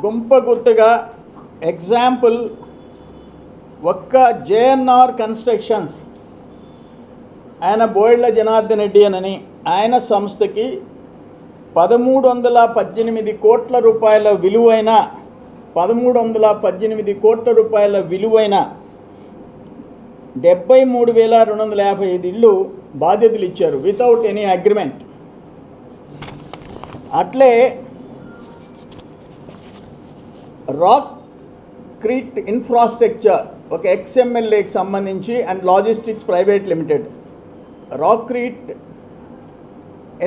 గుంపగుత్తగా example ఒక్క JNR constructions ఆయన బోయిళ్ల జనార్దన్ రెడ్డి అని ఆయన సంస్థకి 1318 కోట్ల రూపాయల విలువైన 1318 కోట్ల రూపాయల విలువైన 73,255 ఇళ్ళు బాధ్యతలు ఇచ్చారు వితౌట్ ఎనీ అగ్రిమెంట్. అట్లే రాక్ క్రీట్ ఇన్ఫ్రాస్ట్రక్చర్ ఒక ఎక్స్ఎంఎల్ఏకి సంబంధించి and logistics private limited, rock Crete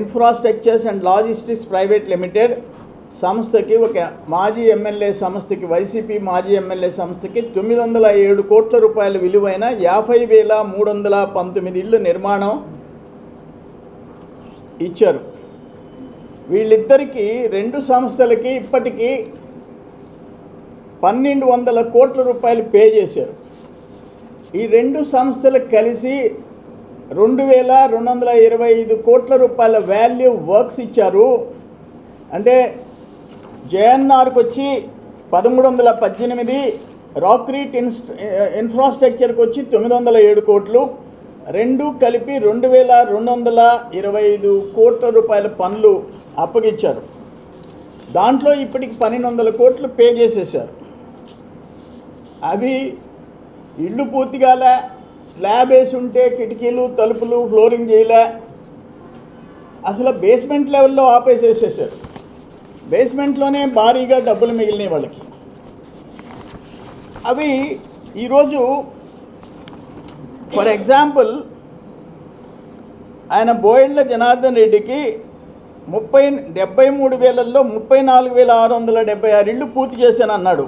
infrastructures and logistics private limited సంస్థకి ఒక మాజీ ఎమ్మెల్యే సంస్థకి వైసీపీ మాజీ ఎమ్మెల్యే సంస్థకి 907 కోట్ల రూపాయల విలువైన 50,319 ఇళ్ళు నిర్మాణం ఇచ్చారు. వీళ్ళిద్దరికీ రెండు సంస్థలకి ఇప్పటికీ 1,200 కోట్ల రూపాయలు పే చేశారు. ఈ రెండు సంస్థలకు కలిసి 2,225 కోట్ల రూపాయల వాల్యూ వర్క్స్ ఇచ్చారు. అంటే జేఎన్ఆర్కి వచ్చి 1318, రాక్రీట్ ఇన్ఫ్రాస్ట్రక్చర్కి వచ్చి 907 కోట్లు, రెండు కలిపి 2,225 కోట్ల రూపాయల పనులు అప్పగించారు. దాంట్లో ఇప్పటికి 1,200 కోట్లు పే చేసేసారు. అవి ఇళ్ళు పూర్తిగాలే, స్లాబ్ వేసి ఉంటే కిటికీలు తలుపులు ఫ్లోరింగ్ చేయలే, అసలు బేస్మెంట్ లెవెల్లో ఆపేసేసేసారు. బేస్మెంట్లోనే భారీగా డబ్బులు మిగిలినాయి వాళ్ళకి. అవి ఈరోజు ఫర్ ఎగ్జాంపుల్ ఆయన బోయిళ్ల జనార్దన్ రెడ్డికి 73,000లో 34,676 ఇళ్ళు పూర్తి చేశాను అన్నాడు.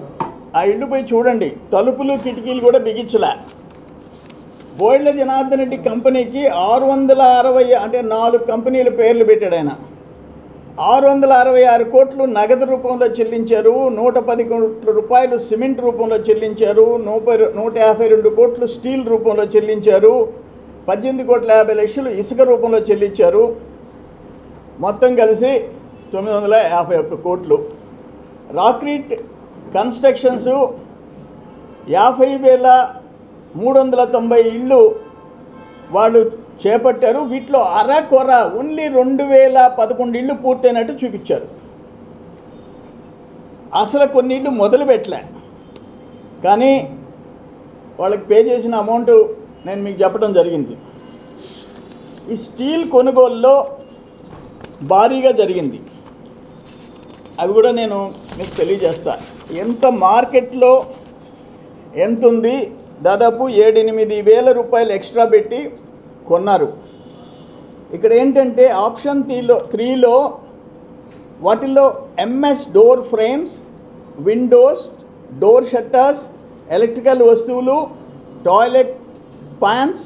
ఆ ఇళ్ళు పోయి చూడండి, తలుపులు కిటికీలు కూడా బిగించలే. బోయిళ్ల జనార్దన్ రెడ్డి కంపెనీకి 660, అంటే 4 కంపెనీల పేర్లు పెట్టాడు ఆయన. 666 కోట్లు నగదు రూపంలో చెల్లించారు, 110 కోట్ల రూపాయలు సిమెంట్ రూపంలో చెల్లించారు, 152 కోట్లు స్టీల్ రూపంలో చెల్లించారు, 18,50,00,000 ఇసుక రూపంలో చెల్లించారు. మొత్తం కలిసి 951 కోట్లు. రాక్రీట్ కన్స్ట్రక్షన్స్ 50,390 ఇళ్ళు వాళ్ళు చేపట్టారు. వీటిలో అరకొర ఓన్లీ 2,011 ఇళ్ళు పూర్తయినట్టు చూపించారు. అసలు కొన్ని ఇళ్ళు మొదలు పెట్టలే. కానీ వాళ్ళకి పే చేసిన అమౌంట్ నేను మీకు చెప్పడం జరిగింది. ఈ స్టీల్ కొనుగోలులో భారీగా జరిగింది. అవి కూడా నేను మీకు తెలియజేస్తా. ఎంత మార్కెట్లో ఎంత ఉంది, దాదాపు 7-8 వేల రూపాయలు ఎక్స్ట్రా పెట్టి కొన్నారు. ఇక్కడ ఏంటంటే ఆప్షన్ 3లో వాటిల్లో MS door frames, windows, door shutters, electrical వస్తువులు, toilet pans,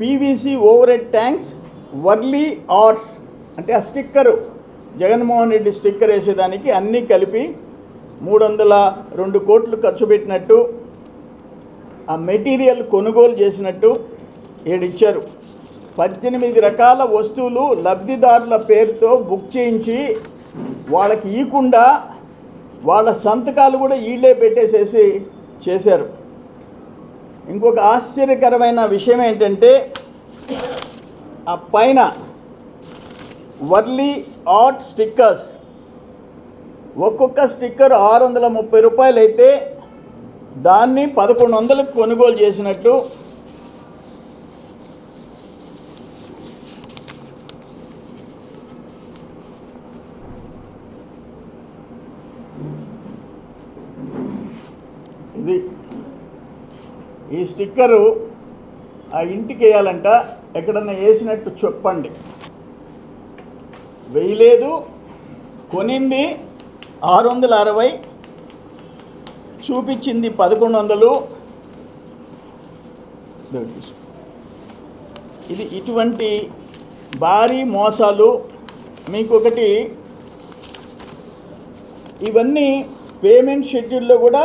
PVC over head tanks, Warli arts అంటే ఆ స్టిక్కరు జగన్మోహన్ రెడ్డి స్టిక్కర్ వేసేదానికి అన్నీ కలిపి 302 కోట్లు ఖర్చు పెట్టినట్టు, ఆ మెటీరియల్ కొనుగోలు చేసినట్టు ఏడిచ్చారు. 18 రకాల వస్తువులు లబ్ధిదారుల పేరుతో బుక్ చేయించి వాళ్ళకి ఇవ్వకుండా వాళ్ళ సంతకాలు కూడా వీళ్ళే పెట్టేసేసి చేశారు. ఇంకొక ఆశ్చర్యకరమైన విషయం ఏంటంటే ఆ పైన వర్లీ ఆర్ట్ స్టిక్కర్స్ ఒక్కొక్క స్టిక్కర్ 630 రూపాయలు అయితే దాన్ని 1,100కు కొనుగోలు చేసినట్టు ఇది. ఈ స్టిక్కరు ఆ ఇంటికి వేయాలంట, ఎక్కడన్నా వేసినట్టు చెప్పండి. వేయలేదు, కొనింది 660, చూపించింది 1,100. ఇది ఇటువంటి భారీ మోసాలు. మీకు ఒకటి, ఇవన్నీ పేమెంట్ షెడ్యూల్లో కూడా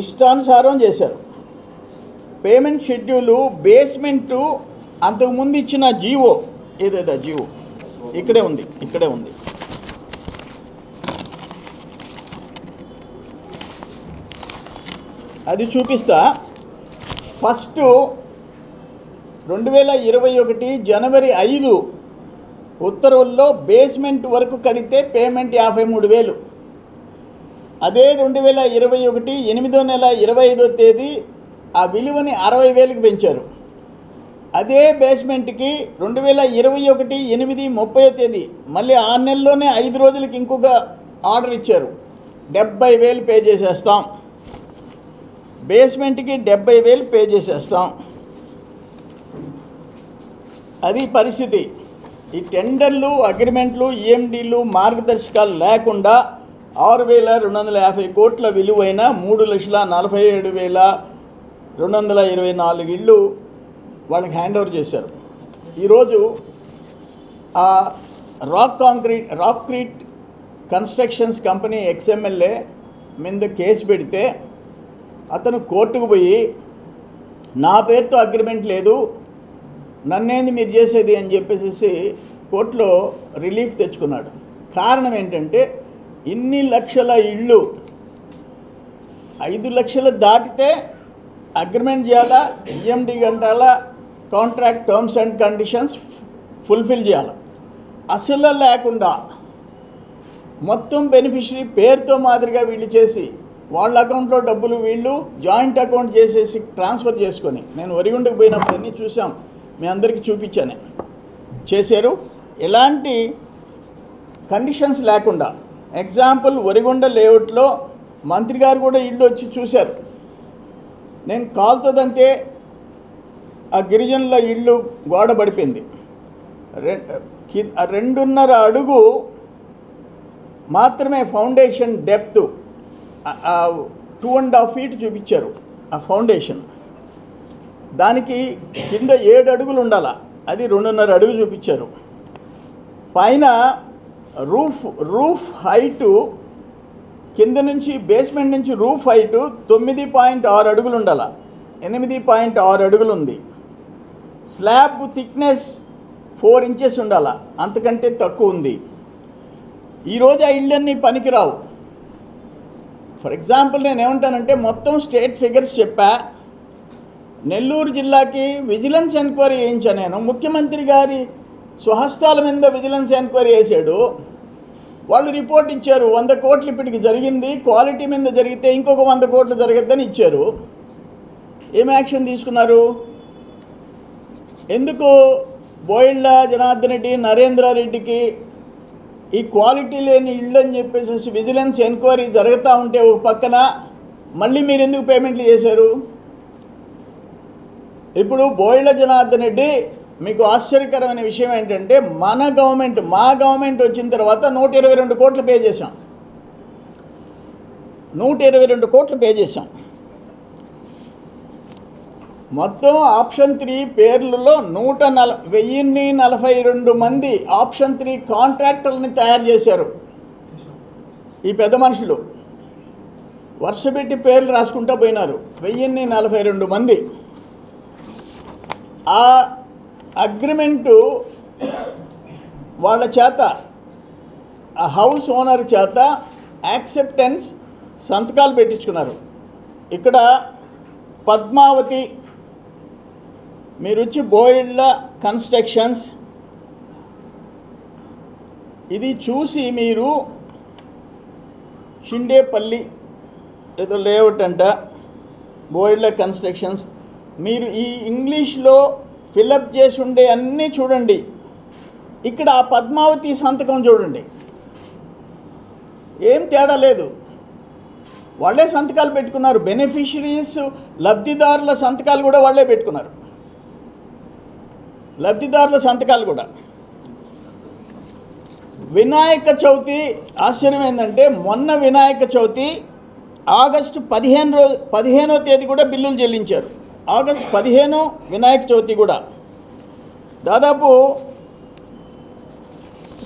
ఇష్టానుసారం చేశారు. పేమెంట్ షెడ్యూలు బేస్మెంటు అంతకుముందు ఇచ్చిన జీవో ఏదేదా జీవో ఇక్కడే ఉంది. అది చూపిస్తా. ఫస్ట్ 2021 జనవరి 5 ఉత్తర్వుల్లో బేస్మెంట్ వరకు కడితే పేమెంట్ 53,000. అదే 2021 8వ నెల 25వ తేదీ ఆ విలువని 60,000కి పెంచారు. అదే బేస్మెంట్కి 2021 8 30వ తేదీ మళ్ళీ 6 నెలల్లోనే 5 రోజులకి ఇంకొక ఆర్డర్ ఇచ్చారు. 70,000 పే చేసేస్తాం. బేస్మెంట్కి 70,000 పే చేసేస్తాం. అది పరిస్థితి. ఈ టెండర్లు, అగ్రిమెంట్లు, ఈఎండీలు, మార్గదర్శకాలు లేకుండా 6,250 కోట్ల విలువైన 3,47,224 ఇళ్ళు వాళ్ళకి హ్యాండ్ ఓవర్ చేశారు. ఈరోజు ఆ rock Crete constructions company ex-MLA మీద కేసు పెడితే అతను కోర్టుకు పోయి నా పేరుతో అగ్రిమెంట్ లేదు, నన్నేంది మీరు చేసేది అని చెప్పేసి కోర్టులో రిలీఫ్ తెచ్చుకున్నాడు. కారణం ఏంటంటే ఇన్ని లక్షల ఇళ్ళు 5 లక్షలు దాటితే అగ్రిమెంట్ చేయాలా, ఈఎండి గంటాలా, contract terms and conditions fulfil చేయాలి. అసలు లేకుండా మొత్తం బెనిఫిషరీ పేరుతో మాదిరిగా వీళ్ళు చేసి వాళ్ళ అకౌంట్లో డబ్బులు వీళ్ళు జాయింట్ అకౌంట్ చేసేసి ట్రాన్స్ఫర్ చేసుకొని, నేను వరిగుండకు పోయినప్పుడు అన్నీ చూసాం, మీ అందరికీ చూపించాను, చేశారు. ఎలాంటి కండిషన్స్ లేకుండా. ఎగ్జాంపుల్, వరిగుండ లేఅవుట్లో మంత్రి గారు కూడా ఇళ్ళు వచ్చి చూశారు. నేను కాలుతోదంతే ఆ గిరిజనుల ఇళ్ళు గోడ పడిపోయింది. 2.5 అడుగు మాత్రమే ఫౌండేషన్ డెప్త్, 2.5 feet చూపించారు ఆ ఫౌండేషన్. దానికి కింద 7 అడుగులు ఉండాలా, అది 2.5 అడుగు చూపించారు. పైన రూఫ్ హైటు కింద నుంచి బేస్మెంట్ నుంచి రూఫ్ హైటు 9.6 అడుగులు ఉండాల, 8.6 అడుగులు ఉంది. స్లాబ్ థిక్నెస్ 4 inches ఉండాల, అంతకంటే తక్కువ ఉంది. ఈరోజు ఆ ఇళ్ళన్నీ పనికిరావు. ఫర్ ఎగ్జాంపుల్ నేను ఏమంటానంటే మొత్తం స్టేట్ ఫిగర్స్ చెప్పా. నెల్లూరు జిల్లాకి విజిలెన్స్ ఎంక్వైరీ చేయించా నేను. ముఖ్యమంత్రి గారి స్వహస్తాల మీద విజిలెన్స్ ఎంక్వైరీ చేశాడు. వాళ్ళు రిపోర్ట్ ఇచ్చారు, 100 కోట్లు ఇప్పటికి జరిగింది, క్వాలిటీ మీద జరిగితే ఇంకొక 100 కోట్లు జరగద్దని ఇచ్చారు. ఏం యాక్షన్ తీసుకున్నారు? ఎందుకు బోయిళ్ళ జనార్దన్ రెడ్డి, నరేంద్రారెడ్డికి ఈ క్వాలిటీ లేని ఇళ్ళు అని చెప్పేసి విజిలెన్స్ ఎంక్వైరీ జరుగుతూ ఉంటే ఒక పక్కన మళ్ళీ మీరు ఎందుకు పేమెంట్లు చేశారు? ఇప్పుడు బోయిళ్ళ జనార్దన్ రెడ్డి, మీకు ఆశ్చర్యకరమైన విషయం ఏంటంటే మా గవర్నమెంట్ వచ్చిన తర్వాత 122 కోట్లు పే చేశాం. 122 కోట్లు పే చేశాం. మొత్తం ఆప్షన్ 3 పేర్లలో 1,042 మంది ఆప్షన్ 3 కాంట్రాక్టర్లని తయారు చేశారు. ఈ పెద్ద మనుషులు వర్షపెట్టి పేర్లు రాసుకుంటూ పోయినారు. 1,042 మంది. ఆ అగ్రిమెంటు వాళ్ళ చేత, ఆ హౌస్ ఓనర్ చేత యాక్సెప్టెన్స్ సంతకాలు పెట్టించుకున్నారు. ఇక్కడ పద్మావతి, మీరు వచ్చి బోయిళ్ళ కన్స్ట్రక్షన్స్, ఇది చూసి మీరు షిండేపల్లి ఏదో లేఅవుట్ అంట, బోయిళ్ళ కన్స్ట్రక్షన్స్, మీరు ఈ ఇంగ్లీష్లో ఫిలప్ చేసి ఉండే అన్నీ చూడండి. ఇక్కడ ఆ పద్మావతి సంతకం చూడండి, ఏం తేడా లేదు. వాళ్ళే సంతకాలు పెట్టుకున్నారు. బెనిఫిషరీస్, లబ్ధిదారుల సంతకాలు కూడా వాళ్ళే పెట్టుకున్నారు. లబ్ధిదారుల సంతకాలు కూడా. వినాయక చవితి ఆశ్చర్యం ఏంటంటే మొన్న వినాయక చవితి ఆగస్టు 15వ తేదీ కూడా బిల్లులు చెల్లించారు. ఆగస్టు 15 వినాయక చవితి కూడా దాదాపు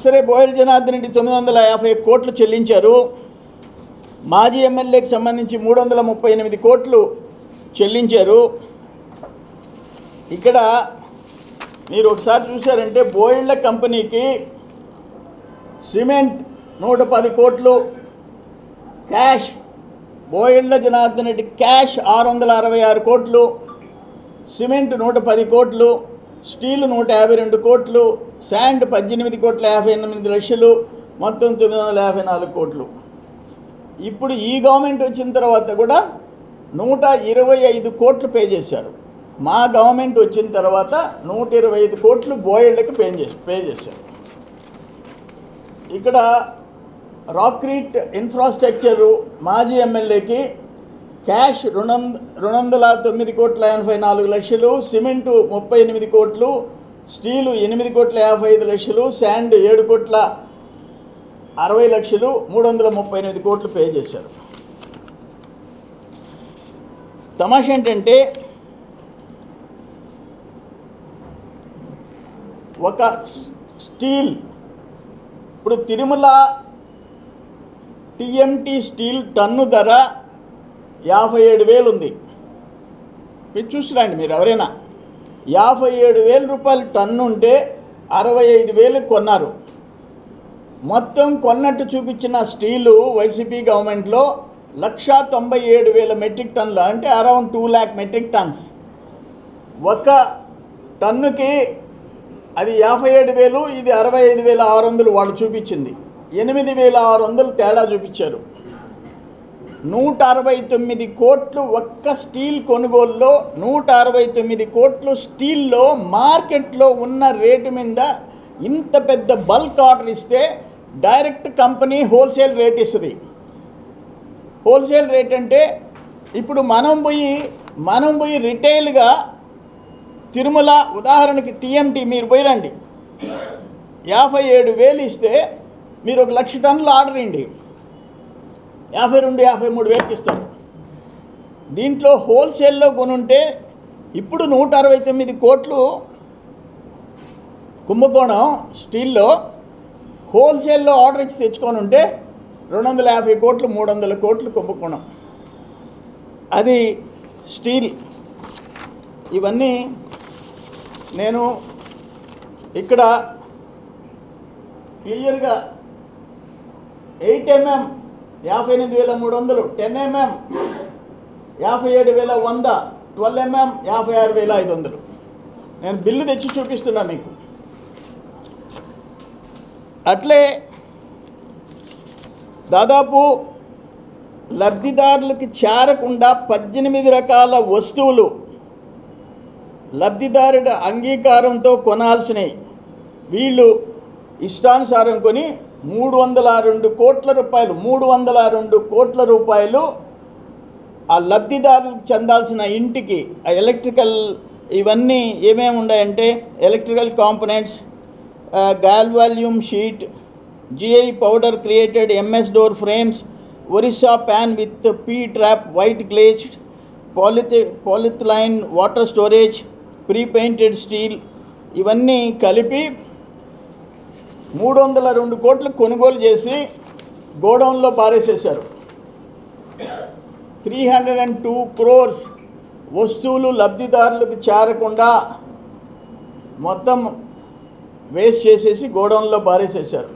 సరే బోయిల జనార్దన్ రెడ్డి 950 కోట్లు చెల్లించారు. మాజీ ఎమ్మెల్యేకి సంబంధించి 338 కోట్లు చెల్లించారు. ఇక్కడ మీరు ఒకసారి చూశారంటే బోయిళ్ళ కంపెనీకి సిమెంట్ 110 కోట్లు, క్యాష్ బోయెళ్ల జనార్దన్ రెడ్డి క్యాష్ 666 కోట్లు, సిమెంట్ 110 కోట్లు, స్టీల్ 152 కోట్లు, శాండ్ 18,58,00,000, మొత్తం 954 కోట్లు. ఇప్పుడు ఈ గవర్నమెంట్ వచ్చిన తర్వాత కూడా 125 కోట్లు పే చేశారు. మా గవర్నమెంట్ వచ్చిన తర్వాత 125 కోట్లు బోయెళ్ళకి పే చేశారు. ఇక్కడ రాక్రీట్ ఇన్ఫ్రాస్ట్రక్చరు మాజీ ఎమ్మెల్యేకి క్యాష్ 209,84,00,000, సిమెంటు 38 కోట్లు, స్టీలు 8,55,00,000, శాండ్ 7,60,00,000, 338 కోట్లు పే చేశారు. తమాషా ఏంటంటే ఒక స్టీల్, ఇప్పుడు తిరుమల టీఎంటీ స్టీల్ టన్ను ధర 57,000 ఉంది. మీరు చూసిరండి, మీరు ఎవరైనా 57,000 రూపాయలు టన్ను ఉంటే 65,000 కొన్నారు. మొత్తం కొన్నట్టు చూపించిన స్టీలు వైసీపీ గవర్నమెంట్లో 197,000 మెట్రిక్ టన్నులు, అంటే అరౌండ్ 2 lakh మెట్రిక్ టన్స్. ఒక టన్నుకి అది 57,000, ఇది 65,600 వాళ్ళు చూపించింది. 8,600 తేడా చూపించారు. 169 కోట్లు ఒక్క స్టీల్ కొనుగోలులో, 169 కోట్లు స్టీల్లో మార్కెట్లో ఉన్న రేటు మీద ఇంత పెద్ద బల్క్ ఆర్డర్ ఇస్తే డైరెక్ట్ కంపెనీ హోల్సేల్ రేట్ ఇస్తుంది. హోల్సేల్ రేట్ అంటే ఇప్పుడు మనం పోయి రిటైల్గా తిరుమల ఉదాహరణకి టీఎంటీ మీరు పోయి రండి, 57,000 ఇస్తే మీరు 1,00,000 టన్నులు ఆర్డర్ ఇండి 52,000-53,000 ఇస్తారు. దీంట్లో హోల్సేల్లో కొనుంటే ఇప్పుడు 169 కోట్లు కుంభకోణం స్టీల్లో, హోల్సేల్లో ఆర్డర్ ఇచ్చి తెచ్చుకొని ఉంటే 250 కోట్లు 300 కోట్లు కుంభకోణం. అది స్టీల్. ఇవన్నీ నేను ఇక్కడ క్లియర్గా 8 mm 58,300, 10 mm 57,100, 12 mm 56,500. నేను బిల్లు తెచ్చి చూపిస్తున్నా మీకు. అట్లే దాదాపు లబ్ధిదారులకి చేరకుండా 18 రకాల వస్తువులు లబ్ధిదారుడి అంగీకారంతో కొనాల్సినవి వీళ్ళు ఇష్టానుసారం కొని 302 కోట్ల రూపాయలు ఆ లబ్ధిదారులకు చెందాల్సిన ఇంటికి ఆ ఎలక్ట్రికల్ ఇవన్నీ ఏమేమి ఉన్నాయంటే electrical components, galvalume sheet, GI powder created, MS door frames, Orissa pan with P trap, white glazed, polyethylene water storage, pre-painted steel, ఇవన్నీ కలిపి 302 కోట్లు కొనుగోలు చేసి గోడౌన్లో పారేసేశారు. 302 crores వస్తువులు లబ్ధిదారులకు చేరకుండా మొత్తం వేస్ట్ చేసేసి గోడౌన్లో పారేసేశారు.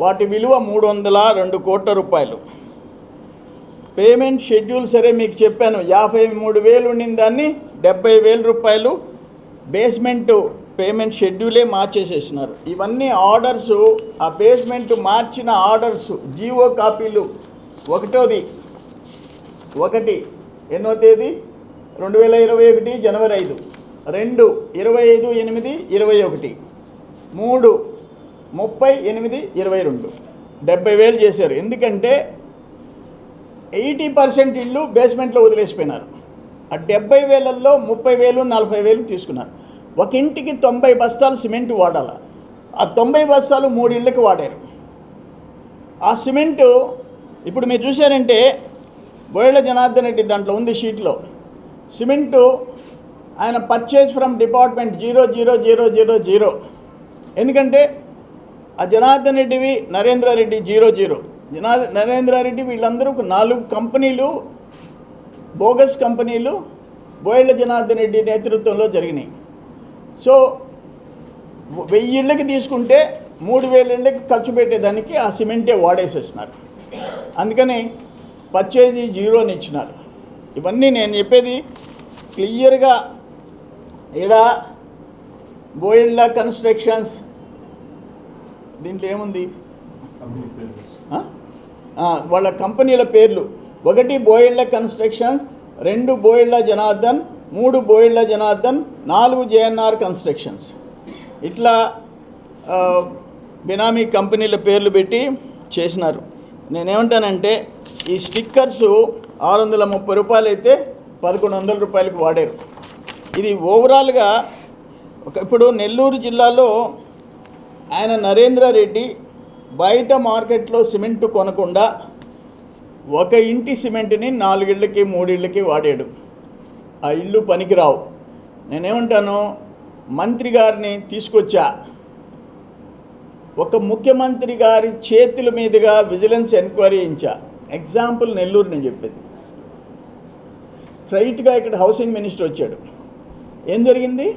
వాటి విలువ 302 కోట్ల రూపాయలు. పేమెంట్ షెడ్యూల్ సరే మీకు చెప్పాను, 53,000 ఉండిన దాన్ని 70,000 రూపాయలు బేస్మెంట్ పేమెంట్ షెడ్యూలే మార్చేసేసినారు. ఇవన్నీ ఆర్డర్స్, ఆ బేస్మెంట్ మార్చిన ఆర్డర్స్ జీవో కాపీలు. 1 ఎన్నో తేదీ 2021 జనవరి 5, 2 25/8/21, 3 30/8/22, 70,000 చేశారు. ఎందుకంటే 80% ఇళ్ళు బేస్మెంట్లో వదిలేసిపోయినారు. ఆ 70,000లో 30,000 40,000 తీసుకున్నారు. ఒక ఇంటికి 90 బస్తాలు సిమెంట్ వాడాలి. ఆ 90 బస్తాలు 3 ఇళ్ళకి వాడారు. ఆ సిమెంటు ఇప్పుడు మీరు చూశారంటే బోయెళ్ల జనార్దన్ రెడ్డి దాంట్లో ఉంది షీట్లో. సిమెంటు ఆయన పర్చేజ్ ఫ్రమ్ డిపార్ట్మెంట్ 00000, ఎందుకంటే ఆ జనార్దన్ రెడ్డివి నరేంద్ర రెడ్డి 00, నరేంద్ర రెడ్డి వీళ్ళందరూ 4 కంపెనీలు, బోగస్ కంపెనీలు బోయెళ్ల జనార్దన్ రెడ్డి నేతృత్వంలో జరిగినాయి. సో 1000 ఇళ్ళకి తీసుకుంటే 3,000 ఇళ్ళకి ఖర్చు పెట్టేదానికి ఆ సిమెంటే వాడేసేస్తున్నారు. అందుకని పర్చేజీ జీరో అని ఇచ్చినారు. ఇవన్నీ నేను చెప్పేది క్లియర్గా. ఇక్కడ బోయిల్లా కన్స్ట్రక్షన్స్ దీంట్లో ఏముంది, వాళ్ళ కంపెనీల పేర్లు. 1 Boilla constructions, 2 Boilla Janardhan, 3 Boilla Janardhan, 4 JNR constructions. ఇట్లా బినామీ కంపెనీల పేర్లు పెట్టి చేసినారు. నేనేమంటానంటే ఈ స్టిక్కర్స్ 630 రూపాయలు అయితే 1100 రూపాయలకు వాడారు. ఇది ఓవరాల్గా ఇప్పుడు నెల్లూరు జిల్లాలో ఆయన నరేంద్ర రెడ్డి బయట మార్కెట్లో సిమెంట్ కొనకుండా ఒక ఇంటి సిమెంట్ని 4 ఇళ్ళకి 3 ఇళ్ళకి వాడాడు. ఆ ఇల్లు పనికిరావు. నేనేమంటాను, మంత్రి గారిని తీసుకొచ్చా, ఒక ముఖ్యమంత్రి గారి చేతుల మీదుగా విజిలెన్స్ ఎంక్వైరీ ఇచ్చా. ఎగ్జాంపుల్ నెల్లూరు నేను చెప్పేది. స్ట్రైట్గా ఇక్కడ హౌసింగ్ మినిస్టర్ వచ్చాడు. ఏం జరిగింది?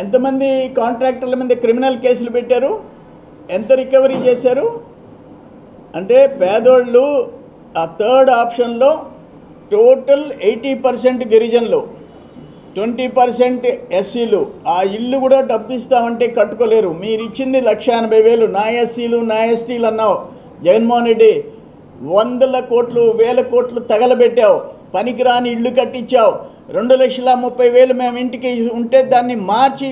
ఎంతమంది కాంట్రాక్టర్ల మీద క్రిమినల్ కేసులు పెట్టారు? ఎంత రికవరీ చేశారు? అంటే పేదోళ్ళు ఆ థర్డ్ ఆప్షన్లో టోటల్ 80% గిరిజనులు, 20% ఎస్సీలు. ఆ ఇల్లు కూడా డబ్బు ఇస్తామంటే కట్టుకోలేరు. మీరు ఇచ్చింది 1,80,000 నా ఎస్సీలు నా ఎస్టీలు అన్నావు. జగన్మోహన్ రెడ్డి 100 కోట్లు 1000 కోట్లు తగలబెట్టావు. పనికిరాని ఇల్లు కట్టించావు. 2,30,000 మేము ఇంటికి ఉంటే దాన్ని మార్చి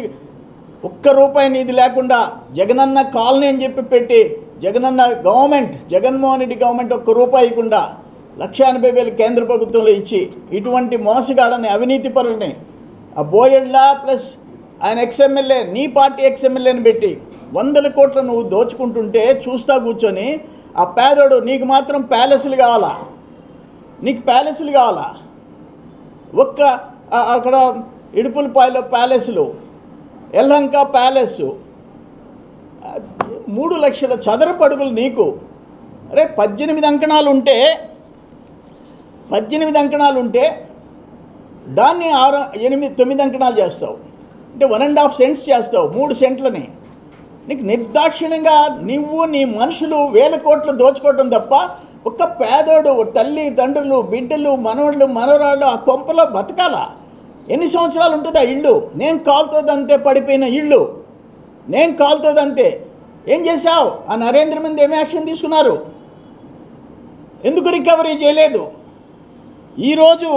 ₹1 నిధి లేకుండా జగనన్న కాలనీ అని చెప్పి పెట్టి జగనన్న గవర్నమెంట్, జగన్మోహన్ రెడ్డి గవర్నమెంట్ ₹1 ఇవ్వకుండా 1,80,000 కేంద్ర ప్రభుత్వంలో ఇచ్చి ఇటువంటి మోసగాడని అవినీతి పరులని ఆ బోయెళ్ళ ప్లస్ ఆయన ఎక్స్ఎమ్మెల్యే, నీ పార్టీ ఎక్స్ఎమ్మెల్యేని పెట్టి 100 కోట్లు నువ్వు దోచుకుంటుంటే చూస్తా కూర్చొని ఆ పేదోడు నీకు మాత్రం ప్యాలెస్లు కావాలా? నీకు ప్యాలెస్లు కావాలా? అక్కడ ఇడుపులపాయలో ప్యాలెస్లు, ఎల్లంక ప్యాలెస్, 3 లక్షల చదరపు అడుగులు నీకు. అరే 18 అంకణాలు ఉంటే దాన్ని 6, 8, 9 అంకణాలు చేస్తావు. అంటే 1.5 సెంట్స్ చేస్తావు, 3 సెంట్లని. నీకు నిర్దాక్షిణ్యంగా నువ్వు నీ మనుషులు 1000 కోట్లు దోచుకోవడం తప్ప ఒక్క పేదోడు, తల్లి తండ్రులు, బిడ్డలు, మనవళ్ళు మనవరాళ్ళు ఆ కొంపలో బతకాలా? ఎన్ని సంవత్సరాలు ఉంటుంది ఆ ఇల్లు? నేను కాలుతోదంతే పడిపోయిన ఇల్లు, నేను కాలుతోదంతే. ఏం చేశావు? ఆ నరేంద్ర మీద ఏమి యాక్షన్ తీసుకున్నారు? ఎందుకు రికవరీ చేయలేదు? ఈరోజు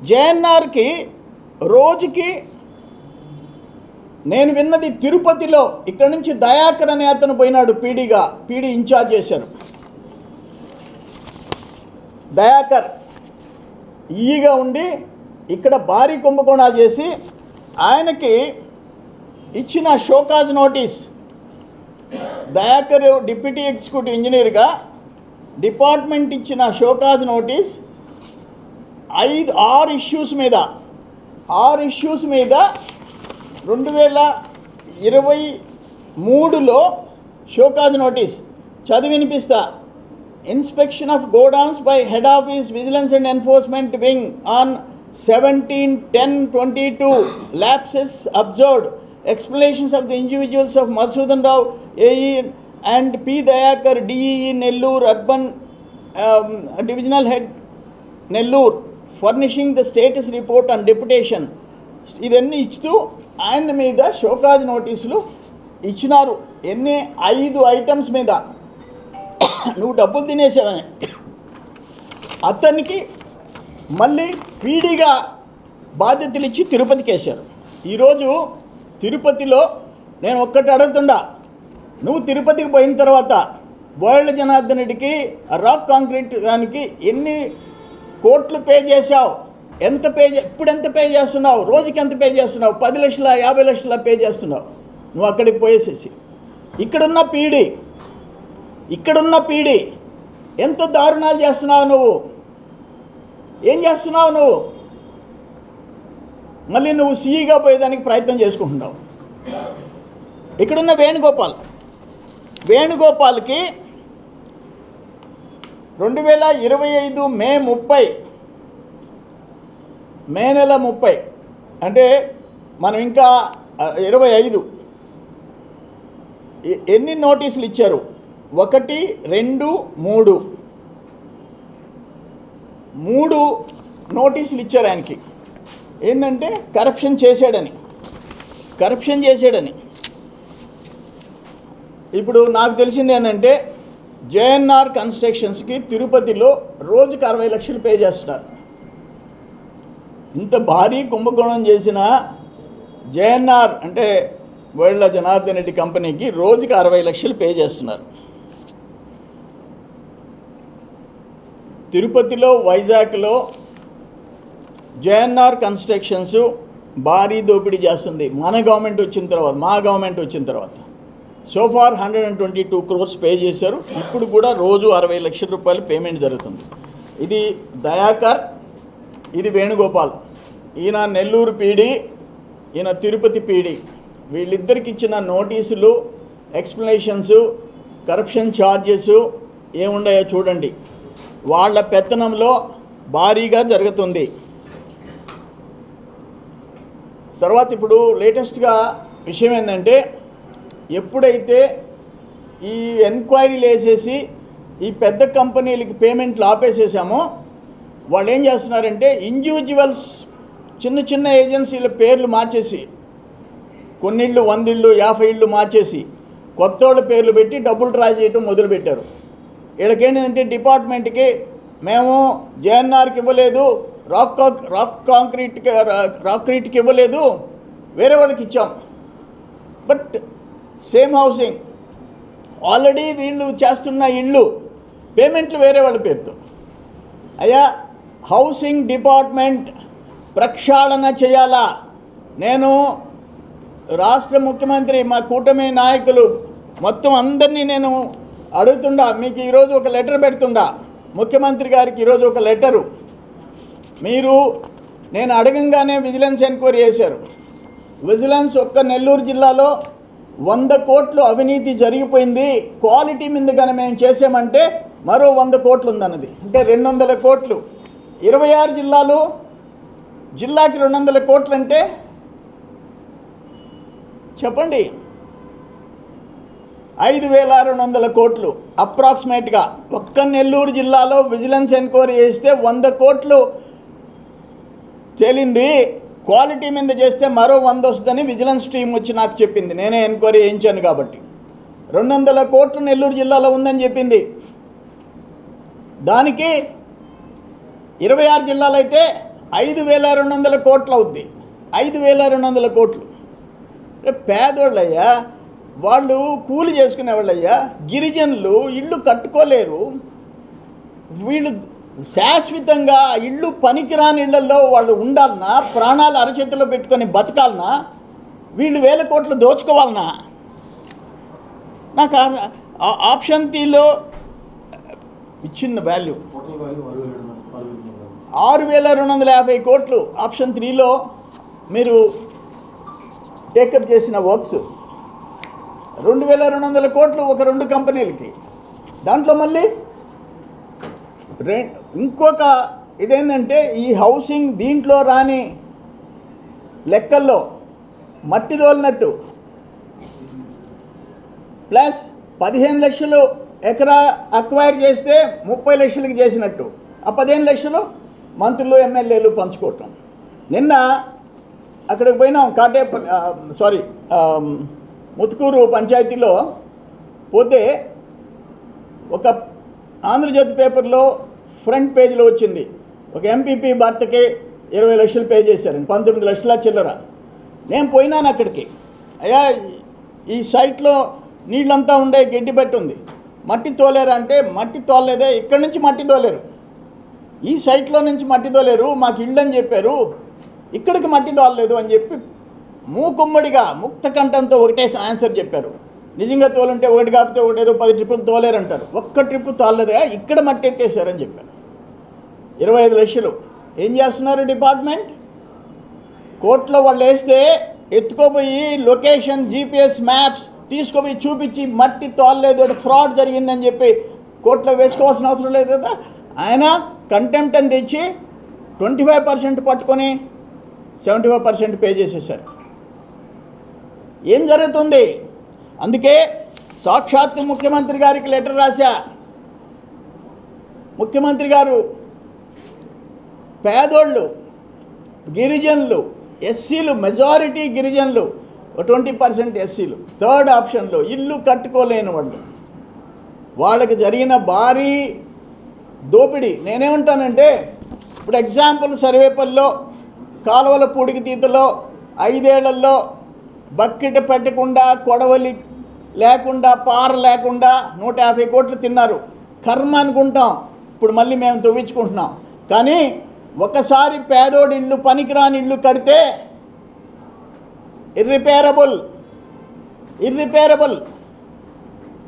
జేఎన్ఆర్కి రోజుకి నేను విన్నది తిరుపతిలో ఇక్కడ నుంచి దయాకర్ అనే అతను పోయినాడు, పీడీ ఇన్ఛార్జ్ చేశారు. దయాకర్ ఈగా ఉండి ఇక్కడ భారీ కుంభకోణాలు చేసి ఆయనకి ఇచ్చిన show cause notice. Dayakar deputy executive ఇంజనీర్గా డిపార్ట్మెంట్ ఇచ్చిన షోకాజ్ నోటీస్ 6 ఇష్యూస్ మీద 2023లో షోకాజ్ నోటీస్ చదివి వినిపిస్తా. Inspection of godowns by head office vigilance and enforcement wing on 17/10/22 lapses observed. Explanations of the individuals of Madhusudan Rao AE and P. Dayakar DEE Nellore Urban Divisional Head Nellore furnishing the status report on deputation. ఇదన్నీ ఇస్తూ ఆయన మీద show cause నోటీసులు ఇచ్చినారు. ఎన్ని 5 items మీద. నువ్వు డబ్బులు తినేసావని అతనికి మళ్ళీ పీడీగా బాధ్యతలు ఇచ్చి తిరుపతికి వేశారు. ఈరోజు తిరుపతిలో నేను ఒక్కటి అడుగుతుండా, నువ్వు తిరుపతికి పోయిన తర్వాత బోయళ్ళ జనార్దన్ రెడ్డికి రాక్ కాంక్రీట్ దానికి ఎన్ని కోట్లు పే చేశావు? ఇప్పుడు ఎంత పే చేస్తున్నావు? రోజుకి ఎంత పే చేస్తున్నావు? 10 లక్షల 50 లక్షల పే చేస్తున్నావు. నువ్వు అక్కడికి పోయేసేసి ఇక్కడున్న పీడీ ఎంత దారుణాలు చేస్తున్నావు నువ్వు? ఏం చేస్తున్నావు నువ్వు? మళ్ళీ నువ్వు సీఈగా పోయేదానికి ప్రయత్నం చేసుకుంటున్నావు. ఇక్కడున్న వేణుగోపాల్కి 2025 మే నెల 30 అంటే మనం ఇంకా 25 ఎన్ని నోటీసులు ఇచ్చారు? 1, 2, 3 3 నోటీసులు ఇచ్చారు ఆయనకి. ఏంటంటే కరప్షన్ చేశాడని. ఇప్పుడు నాకు తెలిసింది ఏంటంటే జేఎన్ఆర్ కన్స్ట్రక్షన్స్కి తిరుపతిలో రోజుకి 60 లక్షలు పే చేస్తున్నారు. ఇంత భారీ కుంభకోణం చేసిన జేఎన్ఆర్ అంటే బోయల జనార్దన్ రెడ్డి కంపెనీకి రోజుకి 60 లక్షలు పే చేస్తున్నారు. తిరుపతిలో, వైజాగ్లో జేఎన్ఆర్ కన్స్ట్రక్షన్స్ భారీ దోపిడీ చేస్తుంది మా గవర్నమెంట్ వచ్చిన తర్వాత. సోఫార్ 122 crores పే చేశారు. ఇప్పుడు కూడా రోజు 60 లక్షల రూపాయలు పేమెంట్ జరుగుతుంది. ఇది దయాకర్, ఇది వేణుగోపాల్. ఈయన నెల్లూరు పీడీ, ఈయన తిరుపతి పీడీ. వీళ్ళిద్దరికి ఇచ్చిన నోటీసులు, ఎక్స్ప్లెనేషన్స్, కరప్షన్ ఛార్జెస్ ఏమున్నాయో చూడండి. వాళ్ళ పెత్తనంలో భారీగా జరుగుతుంది. తర్వాత ఇప్పుడు లేటెస్ట్గా విషయం ఏంటంటే ఎప్పుడైతే ఈ ఎంక్వైరీలు వేసేసి ఈ పెద్ద కంపెనీలకి పేమెంట్లు ఆపేసేసామో వాళ్ళు ఏం చేస్తున్నారంటే ఇండివిజువల్స్ చిన్న ఏజెన్సీల పేర్లు మార్చేసి కొన్ని ఇళ్ళు 100 ఇళ్ళు 50 ఇళ్ళు మార్చేసి కొత్త వాళ్ళ పేర్లు పెట్టి డబ్బులు డ్రా చేయడం మొదలుపెట్టారు. వీళ్ళకేంటంటే డిపార్ట్మెంట్కి మేము జేఎన్ఆర్కి ఇవ్వలేదు, రాక్రీట్కి ఇవ్వలేదు, వేరే వాళ్ళకి ఇచ్చాం. బట్ సేమ్ హౌసింగ్ ఆల్రెడీ వీళ్ళు చేస్తున్న ఇళ్ళు పేమెంట్లు వేరే వాళ్ళ పేరుతో. అయ్యా హౌసింగ్ డిపార్ట్మెంట్ ప్రక్షాళన చేయాలా? నేను రాష్ట్ర ముఖ్యమంత్రి, మా కూటమి నాయకులు మొత్తం అందరినీ నేను అడుగుతుండా, మీకు ఈరోజు ఒక లెటర్ పెడుతుండా, ముఖ్యమంత్రి గారికి ఈరోజు ఒక లెటరు. మీరు నేను అడగంగానే విజిలెన్స్ ఎంక్వైరీ చేశారు. విజిలెన్స్ ఒక్క నెల్లూరు జిల్లాలో 100 కోట్లు అవినీతి జరిగిపోయింది. క్వాలిటీ మీద కానీ మేము చేసామంటే మరో 100 కోట్లు ఉందన్నది. అంటే 200 కోట్లు. 26 జిల్లాలు, జిల్లాకి 200 కోట్లు అంటే చెప్పండి, 5,200 కోట్లు అప్రాక్సిమేట్గా. ఒక్క నెల్లూరు జిల్లాలో విజిలెన్స్ ఎంక్వైరీ చేస్తే 100 కోట్లు తేలింది. క్వాలిటీ మీద చేస్తే మరో 100 వస్తుందని విజిలెన్స్ టీం వచ్చి నాకు చెప్పింది. నేనే ఎంక్వైరీ చేయించాను కాబట్టి. 200 కోట్లు నెల్లూరు జిల్లాలో ఉందని చెప్పింది. దానికి 26 జిల్లాలు అయితే 5,200 కోట్లు అవుద్ది. 5,200 కోట్లు. పేదోళ్ళయ్యా, వాళ్ళు కూలి చేసుకునేవాళ్ళయ్యా. గిరిజనులు ఇళ్ళు కట్టుకోలేరు. వీళ్ళు శాశ్వతంగా ఇళ్ళు పనికిరాని ఇళ్లలో వాళ్ళు ఉండాలన్నా, ప్రాణాలు అరచేతిలో పెట్టుకొని బతకాలన్నా, వీళ్ళు 1000 కోట్లు దోచుకోవాలన్నా? నాకు ఆప్షన్ తీలో ఇచ్చిన వాల్యూ 6,250 కోట్లు. ఆప్షన్ 3లో మీరు టేకప్ చేసిన వర్క్స్ 2,200 కోట్లు ఒక 2 కంపెనీలకి. దాంట్లో మళ్ళీ ఇంకొక ఇదేంటంటే ఈ హౌసింగ్ దీంట్లో రాని లెక్కల్లో మట్టి తోలినట్టు ప్లస్ 15 లక్షలు ఎకరా అక్వైర్ చేస్తే 30 లక్షలకి చేసినట్టు. ఆ 15 లక్షలు మంత్రులు, ఎమ్మెల్యేలు పంచుకోవటం. నిన్న అక్కడికి పోయినాం, ముత్తుకూరు పంచాయతీలో పోతే ఒక ఆంధ్రజ్యోతి పేపర్లో ఫ్రంట్ పేజీలో వచ్చింది, ఒక ఎంపీపీ భర్తకి 20 లక్షలు పే చేశారని, 19 లక్షల చిల్లర. నేను పోయినాను అక్కడికి. అయ్యా ఈ సైట్లో నీళ్ళంతా ఉండే గడ్డి బట్టి ఉంది, మట్టి తోలేరా అంటే మట్టి తోలలేదే, ఇక్కడి నుంచి మట్టి తోలేరు, ఈ సైట్లో నుంచి మట్టి తోలేరు, మాకు ఇళ్ళు అని చెప్పారు, ఇక్కడికి మట్టి తోలలేదు అని చెప్పి మూకుమ్మడిగా ముక్త కంఠంతో ఒకటే ఆన్సర్ చెప్పారు. నిజంగా తోలుంటే ఒకటి కాకపోతే ఒకటి ఏదో 10 ట్రిప్పులు తోలేరంటారు. ఒక్క ట్రిప్పు తోలలేదే, ఇక్కడ మట్టి ఎత్తేసారని చెప్పారు. 25 లక్షలు ఏం చేస్తున్నారు డిపార్ట్మెంట్? కోర్టులో వాళ్ళు వేస్తే ఎత్తుకోపోయి లొకేషన్ GPS మ్యాప్స్ తీసుకుపోయి చూపించి మట్టి తోలలేదు, ఫ్రాడ్ జరిగిందని చెప్పి కోర్టులో వేసుకోవాల్సిన అవసరం లేదు కదా. ఆయన కంటెంప్ట్ అని తెచ్చి 25% పట్టుకొని 75% పే చేసేసారు. ఏం జరుగుతుంది? అందుకే సాక్షాత్తు ముఖ్యమంత్రి గారికి లెటర్ రాశా. ముఖ్యమంత్రి గారు పేదోళ్ళు, గిరిజనులు, ఎస్సీలు, మెజారిటీ గిరిజనులు, 20% ఎస్సీలు, థర్డ్ ఆప్షన్లో ఇల్లు కట్టుకోలేని వాళ్ళు, వాళ్ళకి జరిగిన భారీ దోపిడీ. నేనేమంటానంటే, ఇప్పుడు ఎగ్జాంపుల్ సర్వేపల్లిలో కాలువల పూడికి తీతలో 5 ఏళ్లలో బకెట్ పెట్టకుండా, కొడవలి లేకుండా, పార లేకుండా 150 కోట్లు తిన్నారు. కర్మ అనుకుంటాం, ఇప్పుడు మళ్ళీ మేము తవ్వించుకుంటున్నాం. కానీ ఒకసారి పేదోడి ఇల్లు, పనికిరాని ఇల్లు కడితే ఇర్రిపేరబుల్,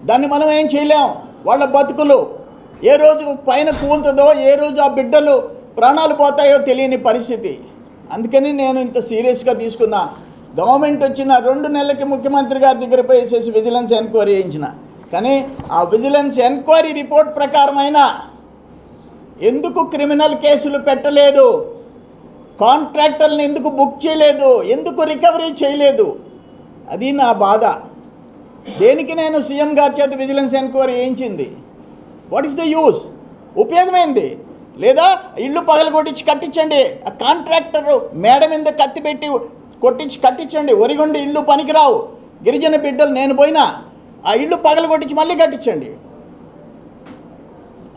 దాన్ని మనం ఏం చేయలేం. వాళ్ళ బతుకులు ఏ రోజు పైన కూలుతుందో, ఏ రోజు ఆ బిడ్డలు ప్రాణాలు పోతాయో తెలియని పరిస్థితి. అందుకని నేను ఇంత సీరియస్గా తీసుకున్నా. గవర్నమెంట్ వచ్చిన 2 నెలలకి ముఖ్యమంత్రి గారి దగ్గర పోయేసేసి విజిలెన్స్ ఎంక్వైరీ చేయించిన. కానీ ఆ విజిలెన్స్ ఎంక్వైరీ రిపోర్ట్ ప్రకారమైనా ఎందుకు క్రిమినల్ కేసులు పెట్టలేదు, కాంట్రాక్టర్ని ఎందుకు బుక్ చేయలేదు, ఎందుకు రికవరీ చేయలేదు, అది నా బాధ. దేనికి నేను సీఎం గారి చేత విజిలెన్స్ ఎంక్వైరీ చేయించింది? What is the use? ఉపయోగమైంది లేదా? ఇల్లు పగలగొట్టించి కట్టించండి, ఆ కాంట్రాక్టర్ మేడ మీద కత్తి పెట్టి కొట్టించి కట్టించండి. ఒరిగొండి ఇల్లు పనికిరావు, గిరిజన బిడ్డలు నేను పోయినా ఆ ఇల్లు పగలగొట్టించి మళ్ళీ కట్టించండి.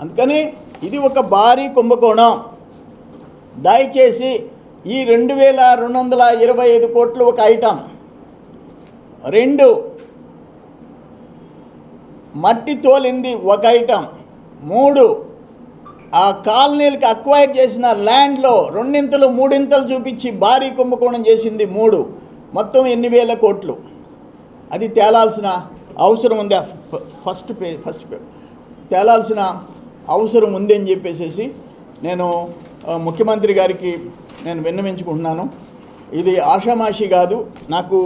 అందుకని ఇది ఒక భారీ కుంభకోణం. దయచేసి ఈ 2225 కోట్లు ఒక ఐటమ్. 2 మట్టి తోలింది ఒక ఐటమ్. 3 ఆ కాలనీలకు అక్వైర్ చేసిన ల్యాండ్లో 2 3 చూపించి భారీ కుంభకోణం చేసింది 3. మొత్తం ఎన్ని వేల కోట్లు. అది తేలాల్సిన అవసరం ఉంది. ఫస్ట్ పేజ్ తేలాల్సిన అవసరం ఉంది అని చెప్పేసి నేను ముఖ్యమంత్రి గారికి నేను విన్నవించుకుంటున్నాను. ఇది ఆషామాషి కాదు. నాకు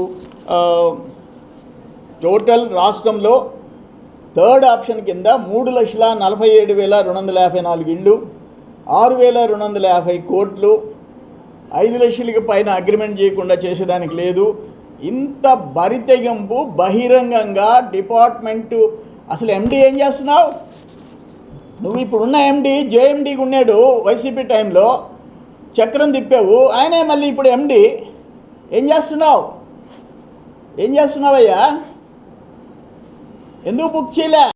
టోటల్ రాష్ట్రంలో థర్డ్ ఆప్షన్ కింద 3,47,254 ఇళ్ళు, 6,250 కోట్లు, 5 లక్షలకి పైన అగ్రిమెంట్ చేయకుండా చేసేదానికి లేదు. ఇంత బరితెగింపు బహిరంగంగా డిపార్ట్మెంటు. అసలు ఎండి ఏం చేస్తున్నావు నువ్వు? ఇప్పుడున్న ఎండి జేఎండీకి ఉన్నాడు వైసీపీ టైంలో, చక్రం తిప్పావు. ఆయనే మళ్ళీ ఇప్పుడు ఎండి. ఏం చేస్తున్నావయ్యా? ఎందుకు బుక్ చేయలే?